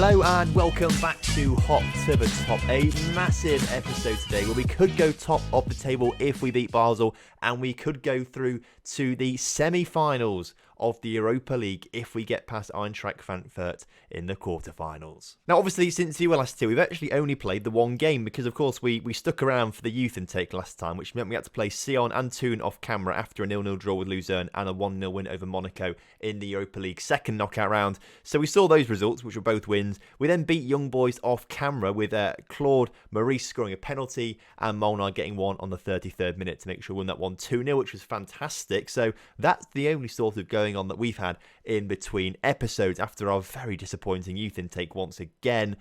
Hello and welcome back to Hot to the Top, a massive episode today where we could go top of the table if we beat Basel, and we could go through to the semi-finals of the Europa League if we get past EIN-TRACK Frankfurt in the quarterfinals. Now, obviously, since you were last here, we've actually only played the one game because, of course, we stuck around for the youth intake last time, which meant we had to play Sion and Thun off camera after a 0-0 draw with Luzern and a 1-0 win over Monaco in the Europa League second knockout round. So we saw those results, which were both wins. We then beat Young Boys off camera with Claude Maurice scoring a penalty and Molnar getting one on the 33rd minute to make sure we won that one 2-0, which was fantastic. So that's the only sort of going on that we've had in between episodes after our very disappointing youth intake once again.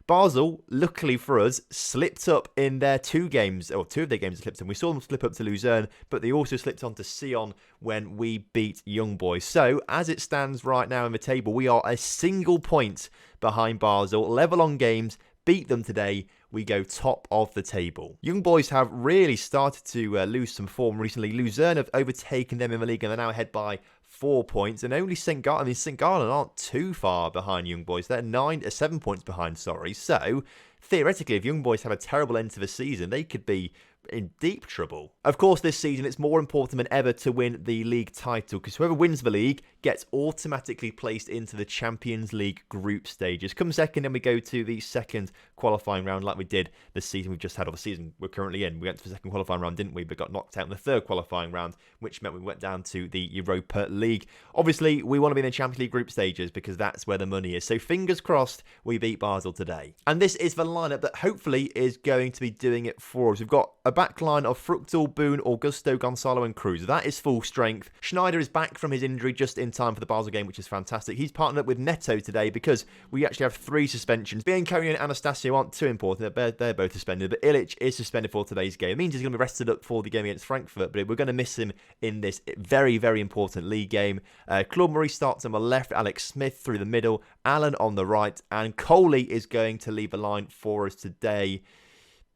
Basel, luckily for us, slipped up in their two games, or two of their games slipped in. We saw them slip up to Luzern, but they also slipped on to Sion when we beat Young Boys. So, as it stands right now in the table, we are a single point behind Basel, level on games, beat them today, we go top of the table. Young Boys have really started to lose some form recently. Luzern have overtaken them in the league and they're now ahead by 4 points, and only St. Gallen aren't too far behind Young Boys. They're 7 points behind, sorry. So, theoretically, if Young Boys have a terrible end to the season, they could be in deep trouble. Of course, this season, it's more important than ever to win the league title, because whoever wins the league gets automatically placed into the Champions League group stages. Come second, then we go to the second qualifying round like we did the season we've just had, or the season we're currently in. We went to the second qualifying round, didn't we? But got knocked out in the third qualifying round, which meant we went down to the Europa League. Obviously, we want to be in the Champions League group stages because that's where the money is. So fingers crossed we beat Basel today. And this is the lineup that hopefully is going to be doing it for us. We've got a back line of Fruchtel, Boone, Augusto, Gonzalo and Cruz. That is full strength. Schneider is back from his injury just in time for the Basel game, which is fantastic. He's partnered up with Neto today because we actually have 3 suspensions. Bianconi and Anastasio aren't too important. They're both suspended, but Ilic is suspended for today's game. It means he's going to be rested up for the game against Frankfurt, but we're going to miss him in this very, very important league game. Claude Maurice starts on the left, Alex Smith through the middle, Allen on the right, and Coley is going to leave a line for us today,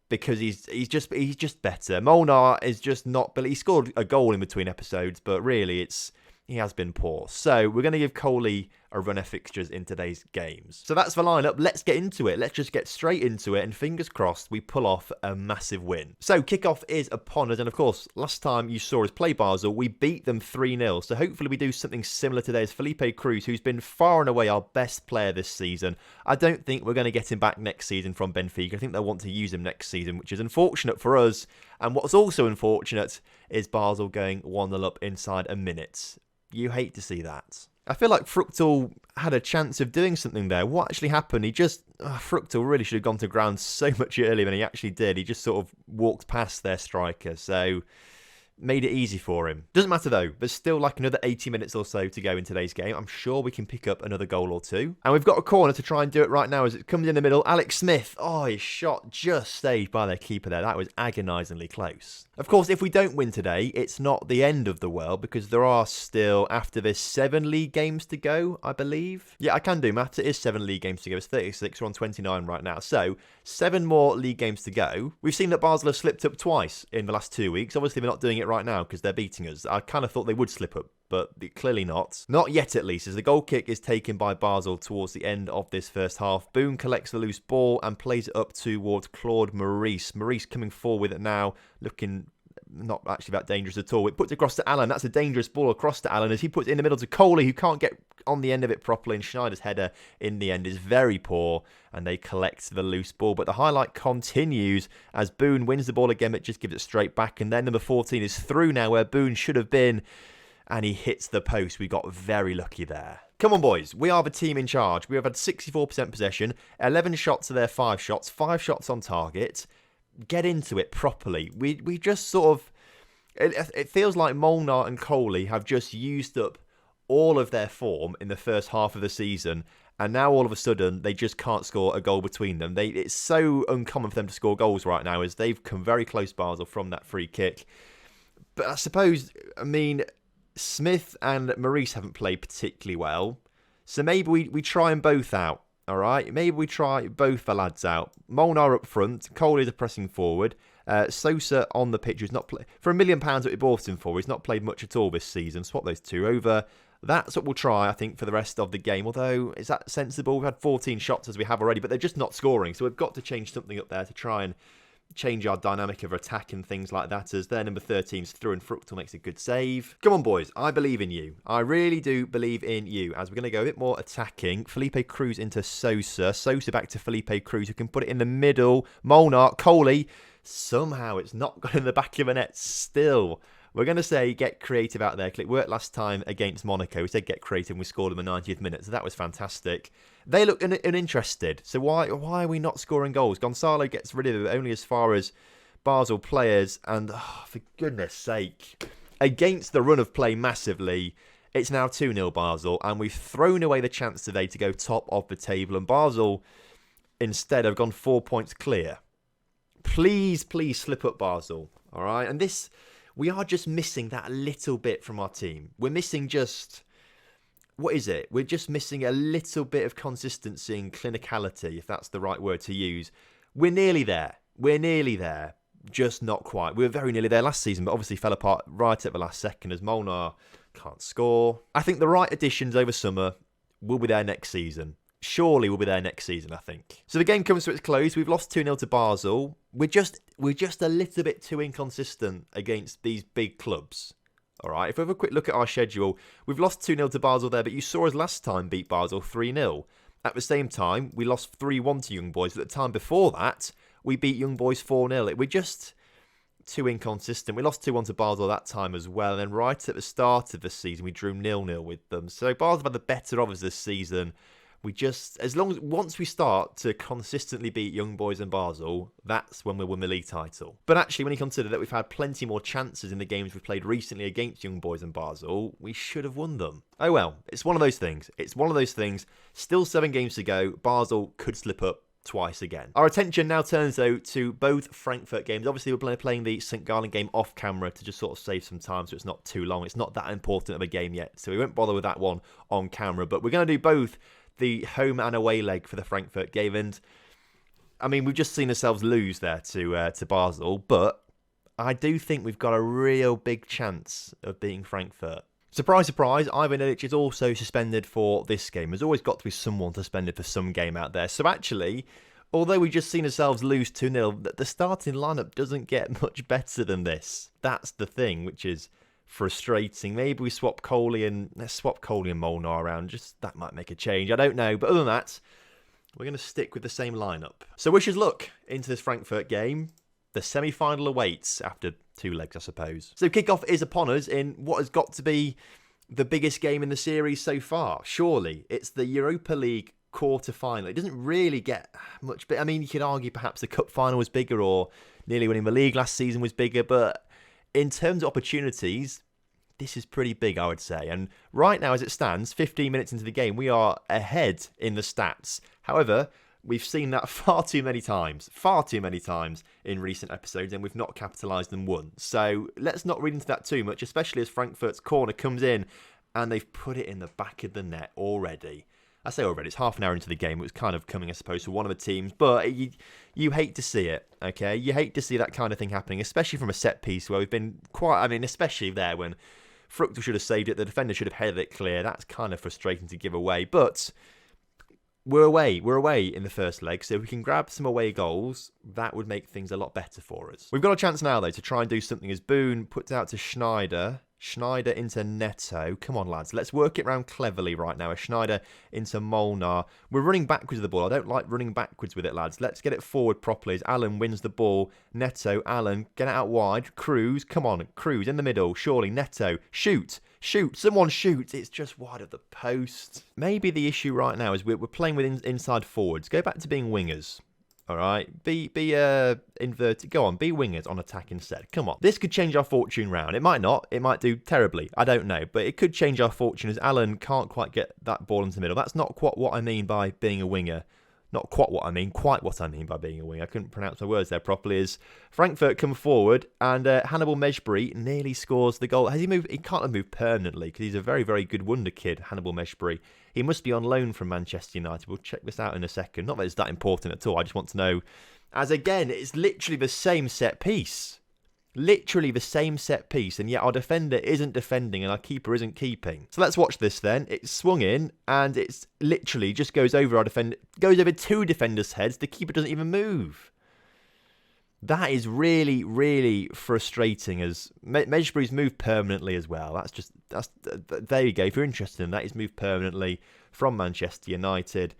because he's just better. Molnar is just not, but he scored a goal in between episodes, but really he has been poor. So we're going to give Coley a run of fixtures in today's games. So that's the lineup. Let's get into it. Let's just get straight into it, and fingers crossed we pull off a massive win. So kickoff is upon us, and of course, last time you saw us play Basel, we beat them 3-0. So hopefully we do something similar today as Felipe Cruz, who's been far and away our best player this season. I don't think we're going to get him back next season from Benfica. I think they'll want to use him next season, which is unfortunate for us. And what's also unfortunate is Basel going 1-0 up inside a minute. You hate to see that. I feel like Fruchtel had a chance of doing something there. What actually happened? Fruchtel really should have gone to ground so much earlier than he actually did. He just sort of walked past their striker, so made it easy for him. Doesn't matter though, there's still like another 80 minutes or so to go in today's game. I'm sure we can pick up another goal or two. And we've got a corner to try and do it right now as it comes in the middle. Alex Smith, his shot just saved by their keeper there. That was agonisingly close. Of course, if we don't win today, it's not the end of the world, because there are still, after this, 7 league games to go, I believe. Yeah, I can do maths. It is 7 league games to go. It's 36. We're on 29 right now. So, 7 more league games to go. We've seen that Basel have slipped up twice in the last 2 weeks. Obviously, they're not doing it right now because they're beating us. I kind of thought they would slip up, but clearly not. Not yet, at least, as the goal kick is taken by Basel towards the end of this first half. Boone collects the loose ball and plays it up towards Claude Maurice. Maurice coming forward with it now, looking not actually that dangerous at all. It puts across to Allen. That's a dangerous ball across to Allen as he puts it in the middle to Coley, who can't get on the end of it properly, and Schneider's header in the end is very poor, and they collect the loose ball. But the highlight continues as Boone wins the ball again, but just gives it straight back, and then number 14 is through now where Boone should have been, and he hits the post. We got very lucky there. Come on, boys. We are the team in charge. We have had 64% possession, 11 shots to their 5 shots, 5 shots on target. Get into it properly. We just sort of... It feels like Molnar and Coley have just used up all of their form in the first half of the season, and now all of a sudden they just can't score a goal between them. It's so uncommon for them to score goals right now, as they've come very close, Basel, from that free kick. But I suppose, Smith and Maurice haven't played particularly well, so maybe we try them both out. All right, maybe we try both the lads out. Molnar up front, Coley is pressing forward. Sosa on the pitch, who's not played for £1 million that we bought him for. He's not played much at all this season. Swap those two over. That's what we'll try, I think, for the rest of the game. Although, is that sensible? We've had 14 shots as we have already, but they're just not scoring. So we've got to change something up there to try and change our dynamic of attack and things like that, as their number 13's through and Fructal makes a good save. Come on, boys. I believe in you. I really do believe in you, as we're going to go a bit more attacking. Felipe Cruz into Sosa. Sosa back to Felipe Cruz, who can put it in the middle. Molnar, Coley. Somehow it's not got in the back of the net still. We're going to say get creative out there. It worked last time against Monaco. We said get creative and we scored them in the 90th minute. So that was fantastic. They look uninterested. So why are we not scoring goals? Gonzalo gets rid of it only as far as Basel players. And for goodness sake, against the run of play massively, it's now 2-0 Basel. And we've thrown away the chance today to go top of the table. And Basel instead have gone 4 points clear. Please slip up Basel. All right. And this... we are just missing that little bit from our team. We're missing just... what is it? We're just missing a little bit of consistency and clinicality, if that's the right word to use. We're nearly there. We're nearly there. Just not quite. We were very nearly there last season, but obviously fell apart right at the last second as Molnar can't score. I think the right additions over summer will be there next season. Surely we'll be there next season, I think. So the game comes to its close. We've lost 2-0 to Basel. We're just a little bit too inconsistent against these big clubs. All right, if we have a quick look at our schedule, we've lost 2-0 to Basel there, but you saw us last time beat Basel 3-0. At the same time, we lost 3-1 to Young Boys. At the time before that, we beat Young Boys 4-0. We're just too inconsistent. We lost 2-1 to Basel that time as well. And then right at the start of the season, we drew 0-0 with them. So Basel have had the better of us this season. We just, once we start to consistently beat Young Boys and Basel, that's when we'll win the league title. But actually, when you consider that we've had plenty more chances in the games we've played recently against Young Boys and Basel, we should have won them. Oh well, it's one of those things. It's one of those things. Still 7 games to go. Basel could slip up twice again. Our attention now turns, though, to both Frankfurt games. Obviously, we're playing the St. Gallen game off camera to just sort of save some time so it's not too long. It's not that important of a game yet, so we won't bother with that one on camera. But we're going to do both the home and away leg for the Frankfurt game. And, I mean, we've just seen ourselves lose there to Basel, but I do think we've got a real big chance of beating Frankfurt. Surprise, surprise, Ivan Ilic is also suspended for this game. There's always got to be someone suspended for some game out there. So actually, although we've just seen ourselves lose 2-0, the starting lineup doesn't get much better than this. That's the thing, which is frustrating. Maybe we swap Coley and Molnar around. Just that might make a change. I don't know. But other than that, we're going to stick with the same lineup. So wish us luck into this Frankfurt game. The semi-final awaits after 2 legs, I suppose. So kickoff is upon us in what has got to be the biggest game in the series so far. Surely it's the Europa League quarter-final. It doesn't really get much bigger. I mean, you could argue perhaps the cup final was bigger or nearly winning the league last season was bigger, but in terms of opportunities, this is pretty big, I would say. And right now, as it stands, 15 minutes into the game, we are ahead in the stats. However, we've seen that far too many times in recent episodes, and we've not capitalised them once. So let's not read into that too much, especially as Frankfurt's corner comes in and they've put it in the back of the net already. I say already, it's half an hour into the game. It was kind of coming, I suppose, for one of the teams. But you hate to see it, okay? You hate to see that kind of thing happening, especially from a set piece where we've been quite... I mean, especially there when Fructal should have saved it, the defender should have headed it clear. That's kind of frustrating to give away. But we're away in the first leg, so if we can grab some away goals, that would make things a lot better for us. We've got a chance now, though, to try and do something as Boone puts out to Schneider. Schneider into Neto. Come on, lads. Let's work it around cleverly right now. Schneider into Molnar. We're running backwards with the ball. I don't like running backwards with it, lads. Let's get it forward properly as Allen wins the ball. Neto, Allen, get it out wide. Cruz, come on. Cruz in the middle. Surely, Neto. Shoot. Someone shoot. It's just wide of the post. Maybe the issue right now is we're playing with inside forwards. Go back to being wingers. All right, be inverted. Go on, be wingers on attack instead. Come on. This could change our fortune round. It might not. It might do terribly. I don't know. But it could change our fortune as Allen can't quite get that ball into the middle. That's not quite what I mean by being a winger. Not quite what I mean. Quite what I mean by being a winger. I couldn't pronounce my words there properly. As Frankfurt come forward and Hannibal Mejbri nearly scores the goal. Has he moved? He can't have moved permanently because he's a very, very good wonder kid, Hannibal Mejbri. He must be on loan from Manchester United. We'll check this out in a second. Not that it's that important at all. I just want to know. As again, it's literally the same set piece. Literally the same set piece, and yet our defender isn't defending and our keeper isn't keeping. So let's watch this then. It's swung in, and it's literally just goes over our defender, goes over 2 defenders' heads. The keeper doesn't even move. That is really, really frustrating, as Mejburi's moved permanently as well. There you go. If you're interested in that, he's moved permanently from Manchester United.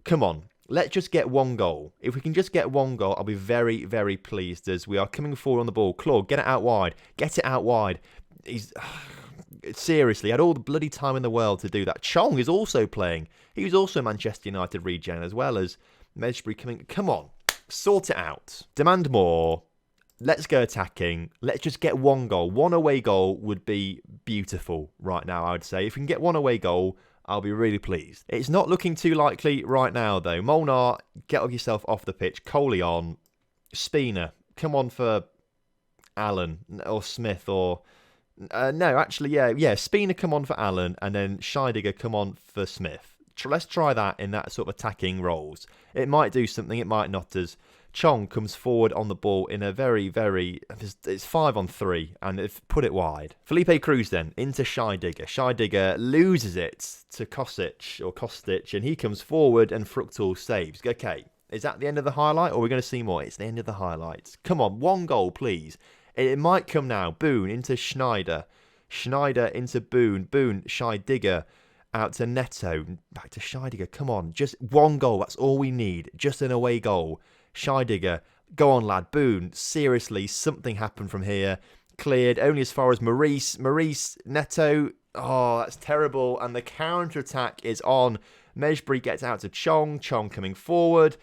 Come on, let's just get 1 goal. If we can just get 1 goal, I'll be very, very pleased, as we are coming forward on the ball. Claude, get it out wide. Get it out wide. Seriously, had all the bloody time in the world to do that. Chong is also playing. He was also Manchester United regen, as well as Mejburi coming. Come on. Sort it out. Demand more. Let's go attacking. Let's just get 1 goal. 1 away goal would be beautiful right now, I would say. If we can get 1 away goal, I'll be really pleased. It's not looking too likely right now, though. Molnar, get yourself off the pitch. Coley on. Spina, come on for Allen or Smith or... no, actually, yeah. Spina, come on for Allen, and then Scheidegger, come on for Smith. Let's try that in that sort of attacking roles. It might do something, it might not, as Chong comes forward on the ball in a very, very... It's 5-on-3, and they've put it wide. Felipe Cruz then, into Scheidegger. Scheidegger loses it to Kostic, and he comes forward, and Fruchtel saves. Okay, is that the end of the highlight, or are we going to see more? It's the end of the highlights. Come on, 1 goal, please. It might come now. Boone into Schneider. Schneider into Boone. Boone, Scheidegger. Out to Neto, back to Scheidegger. Come on, just 1 goal. That's all we need. Just an away goal. Scheidegger, go on, lad. Boone, seriously, something happened from here. Cleared only as far as Maurice. Maurice, Neto. Oh, that's terrible. And the counter-attack is on. Mejburi gets out to Chong. Chong coming forward.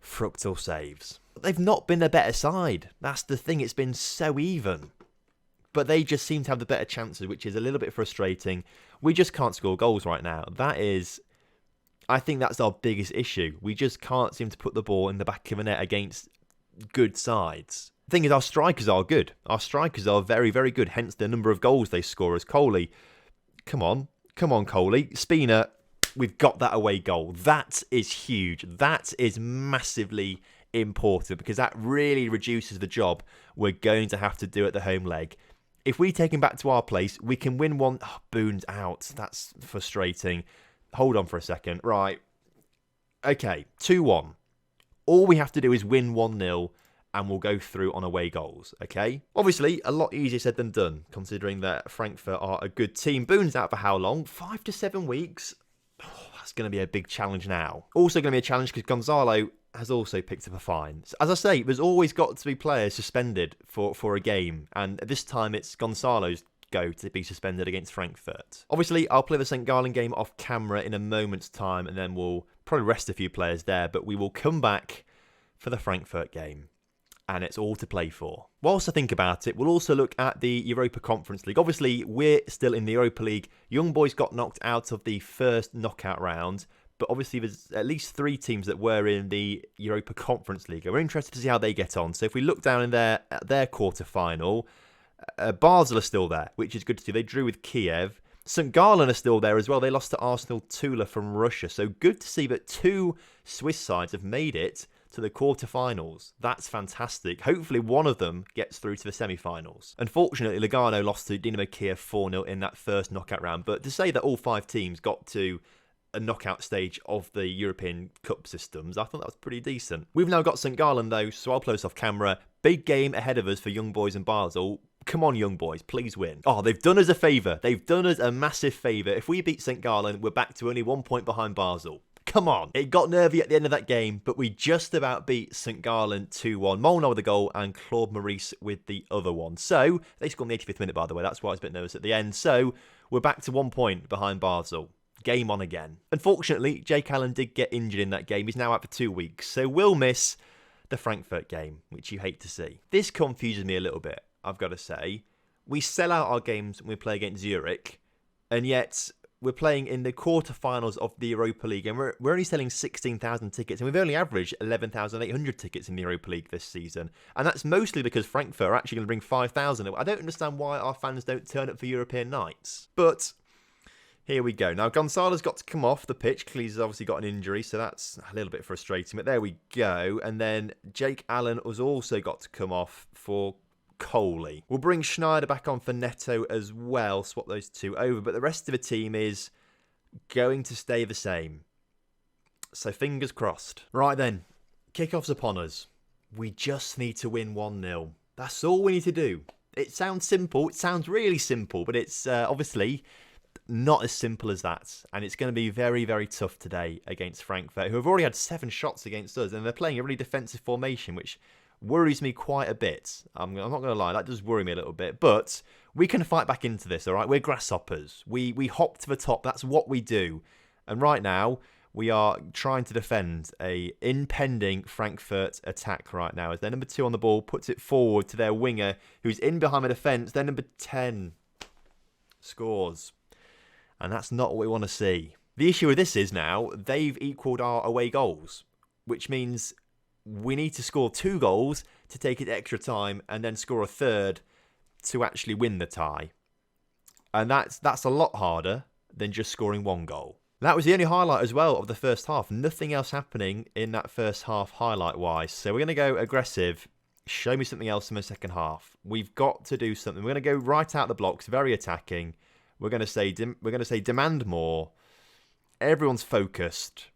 Fruchtel saves. They've not been a better side. That's the thing. It's been so even. But they just seem to have the better chances, which is a little bit frustrating. We just can't score goals right now. I think that's our biggest issue. We just can't seem to put the ball in the back of the net against good sides. The thing is, our strikers are good. Our strikers are very, very good, hence the number of goals they score. As Coley, come on, Coley. Spina, we've got that away goal. That is huge. That is massively important, because that really reduces the job we're going to have to do at the home leg. If we take him back to our place, we can win 1... Oh, Boone's out. That's frustrating. Hold on for a second. Right. Okay, 2-1. All we have to do is win 1-0, and we'll go through on away goals, okay? Obviously, a lot easier said than done, considering that Frankfurt are a good team. Boone's out for how long? 5 to 7 weeks? Oh, that's going to be a big challenge now. Also going to be a challenge because Gonzalo has also picked up a fine. So, as I say, there's always got to be players suspended for a game, and this time it's Gonzalo's go to be suspended against Frankfurt. Obviously, I'll play the St. Gallen game off camera in a moment's time, and then we'll probably rest a few players there, but we will come back for the Frankfurt game, and it's all to play for. Whilst I think about it, we'll also look at the Europa Conference League. Obviously, we're still in the Europa League. Young Boys got knocked out of the first knockout round, but obviously there's at least 3 teams that were in the Europa Conference League. We're interested to see how they get on. So if we look down in at their quarter-final, Basel are still there, which is good to see. They drew with Kiev. St. Gallen are still there as well. They lost to Arsenal Tula from Russia. So good to see that 2 Swiss sides have made it to the quarter-finals. That's fantastic. Hopefully one of them gets through to the semi-finals. Unfortunately, Lugano lost to Dynamo Kiev 4-0 in that first knockout round. But to say that all 5 teams got to a knockout stage of the European Cup systems, I thought that was pretty decent. We've now got St. Gallen though, so I'll play this off camera. Big game ahead of us for Young Boys and Basel. Come on, Young Boys, please win. Oh, they've done us a favour. They've done us a massive favour. If we beat St. Gallen, we're back to only 1 point behind Basel. Come on. It got nervy at the end of that game, but we just about beat St. Gallen 2-1. Molnar with the goal and Claude Maurice with the other one. So, they scored in the 85th minute, by the way. That's why I was a bit nervous at the end. So, we're back to 1 point behind Basel. Game on again. Unfortunately, Jake Allen did get injured in that game. He's now out for 2 weeks. So, we'll miss the Frankfurt game, which you hate to see. This confuses me a little bit, I've got to say. We sell out our games when we play against Zurich, and yet we're playing in the quarterfinals of the Europa League, and we're only selling 16,000 tickets, and we've only averaged 11,800 tickets in the Europa League this season. And that's mostly because Frankfurt are actually going to bring 5,000. I don't understand why our fans don't turn up for European nights. But here we go. Now, Gonzalo's got to come off the pitch. He's obviously got an injury, so that's a little bit frustrating. But there we go. And then Jake Allen has also got to come off for Coley. We'll bring Schneider back on for Neto as well, swap those two over, but the rest of the team is going to stay the same. So fingers crossed. Right then, kickoff's upon us. We just need to win 1-0. That's all we need to do. It sounds simple. It sounds really simple, but it's obviously not as simple as that. And it's going to be very, very tough today against Frankfurt, who have already had 7 shots against us. And they're playing a really defensive formation, which worries me quite a bit. I'm not going to lie, that does worry me a little bit. But we can fight back into this, all right? We're grasshoppers. We hop to the top. That's what we do. And right now, we are trying to defend a impending Frankfurt attack right now. As their number 2 on the ball puts it forward to their winger, who's in behind the defence. Their number 10 scores. And that's not what we want to see. The issue with this is now, they've equalled our away goals, which means we need to score 2 goals to take it extra time and then score a third to actually win the tie. And that's a lot harder than just scoring 1 goal. That was the only highlight as well of the first half. Nothing else happening in that first half highlight-wise. So we're going to go aggressive. Show me something else in the second half. We've got to do something. We're going to go right out the blocks, very attacking. We're going to say demand more. Everyone's focused.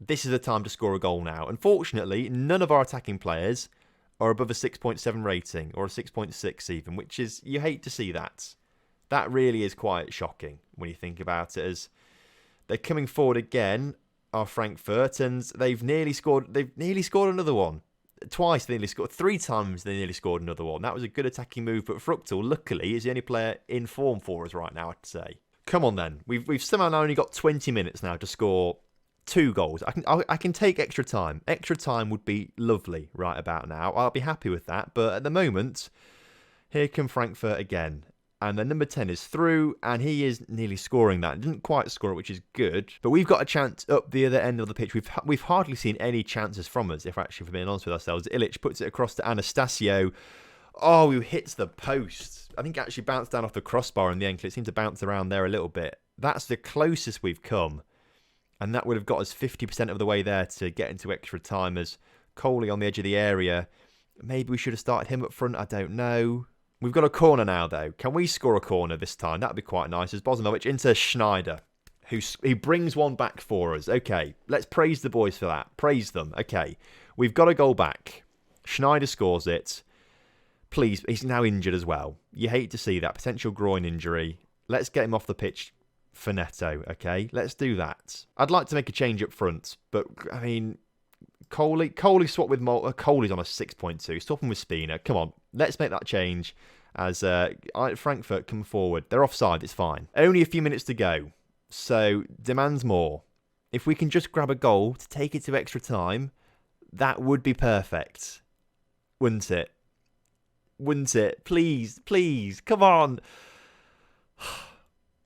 This is the time to score a goal now. Unfortunately, none of our attacking players are above a 6.7 rating or a 6.6 even, which is, you hate to see that. That really is quite shocking when you think about it, as they're coming forward again, are Frankfurt, and they've nearly scored another one. Twice they nearly scored. 3 times they nearly scored another one. That was a good attacking move, but Fruchtel, luckily, is the only player in form for us right now, I'd say. Come on then. We've somehow now only got 20 minutes now to score 2 goals. I can take extra time. Extra time would be lovely right about now. I'll be happy with that, but at the moment, here come Frankfurt again. And then number 10 is through, and he is nearly scoring that. Didn't quite score it, which is good. But we've got a chance up the other end of the pitch. We've hardly seen any chances from us, if we're being honest with ourselves. Illich puts it across to Anastasio. Oh, he hits the post. I think it actually bounced down off the crossbar in the end, because it seemed to bounce around there a little bit. That's the closest we've come. And that would have got us 50% of the way there to get into extra time, as Coley on the edge of the area. Maybe we should have started him up front. I don't know. We've got a corner now, though. Can we score a corner this time? That would be quite nice. As Bosanovic into Schneider, who brings one back for us. Okay, let's praise the boys for that. Praise them. Okay, we've got a goal back. Schneider scores it. Please, he's now injured as well. You hate to see that. Potential groin injury. Let's get him off the pitch for Neto, okay? Let's do that. I'd like to make a change up front, but, I mean, Coley swapped with Coley's on a 6.2. Swapping with Spina. Come on, let's make that change as Frankfurt come forward. They're offside, it's fine. Only a few minutes to go, so demands more. If we can just grab a goal to take it to extra time, that would be perfect. Wouldn't it? Wouldn't it? Please, please, come on.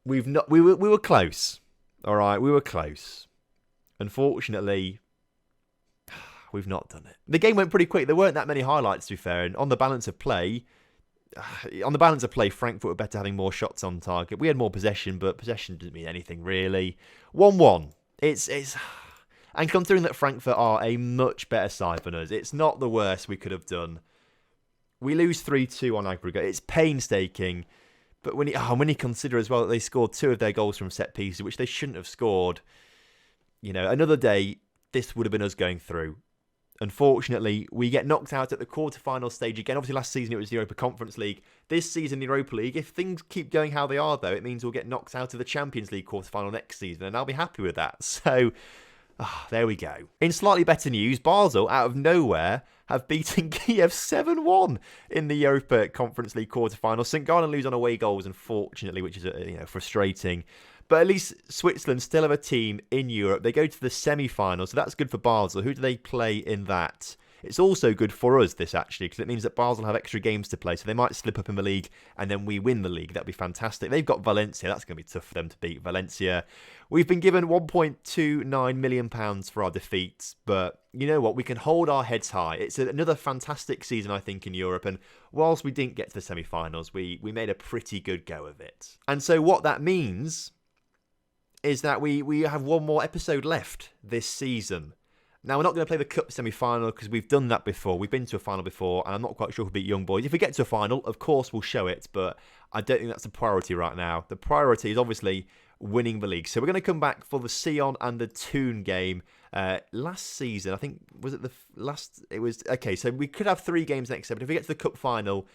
We were close. All right, we were close. Unfortunately, we've not done it. The game went pretty quick. There weren't that many highlights, to be fair. And on the balance of play, Frankfurt were better having more shots on target. We had more possession, but possession didn't mean anything really. 1-1. It's and considering that Frankfurt are a much better side than us, it's not the worst we could have done. We lose 3-2 on aggregate. It's painstaking. But when you consider as well that they scored 2 of their goals from set pieces, which they shouldn't have scored, you know, another day, this would have been us going through. Unfortunately, we get knocked out at the quarter-final stage again. Obviously, last season it was the Europa Conference League. This season, the Europa League. If things keep going how they are, though, it means we'll get knocked out of the Champions League quarter-final next season, and I'll be happy with that. So, there we go. In slightly better news, Basel, out of nowhere, have beaten Kiev 7-1 in the Europa Conference League quarter-final. St. Gallen lose on away goals, unfortunately, which is frustrating. But at least Switzerland still have a team in Europe. They go to the semi-final, so that's good for Basel. Who do they play in that? It's also good for us, this, actually, because it means that Basel have extra games to play, so they might slip up in the league, and then we win the league. That'd be fantastic. They've got Valencia. That's going to be tough for them to beat Valencia. We've been given £1.29 million for our defeats, but you know what? We can hold our heads high. It's another fantastic season, I think, in Europe, and whilst we didn't get to the semi-finals, we made a pretty good go of it. And so what that means is that we have one more episode left this season. Now, we're not going to play the Cup semi-final because we've done that before. We've been to a final before, and I'm not quite sure we'll beat Young Boys. If we get to a final, of course, we'll show it, but I don't think that's the priority right now. The priority is obviously winning the league. So we're going to come back for the Sion and the Toon game last season. I think, was it the last? It was, okay, so we could have 3 games next episode. If we get to the Cup final,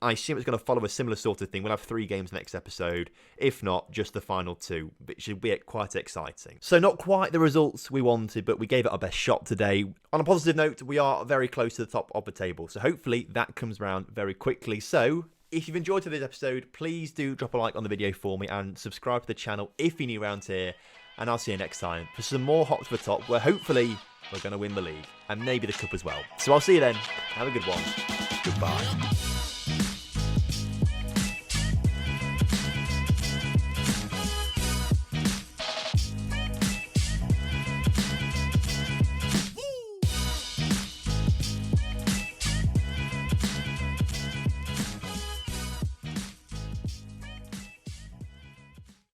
I assume it's going to follow a similar sort of thing. We'll have 3 games next episode. If not, just the final 2. It should be quite exciting. So not quite the results we wanted, but we gave it our best shot today. On a positive note, we are very close to the top of the table. So hopefully that comes around very quickly. So if you've enjoyed today's episode, please do drop a like on the video for me and subscribe to the channel if you're new around here. And I'll see you next time for some more Hop to the Top, where hopefully we're going to win the league and maybe the Cup as well. So I'll see you then. Have a good one. Goodbye.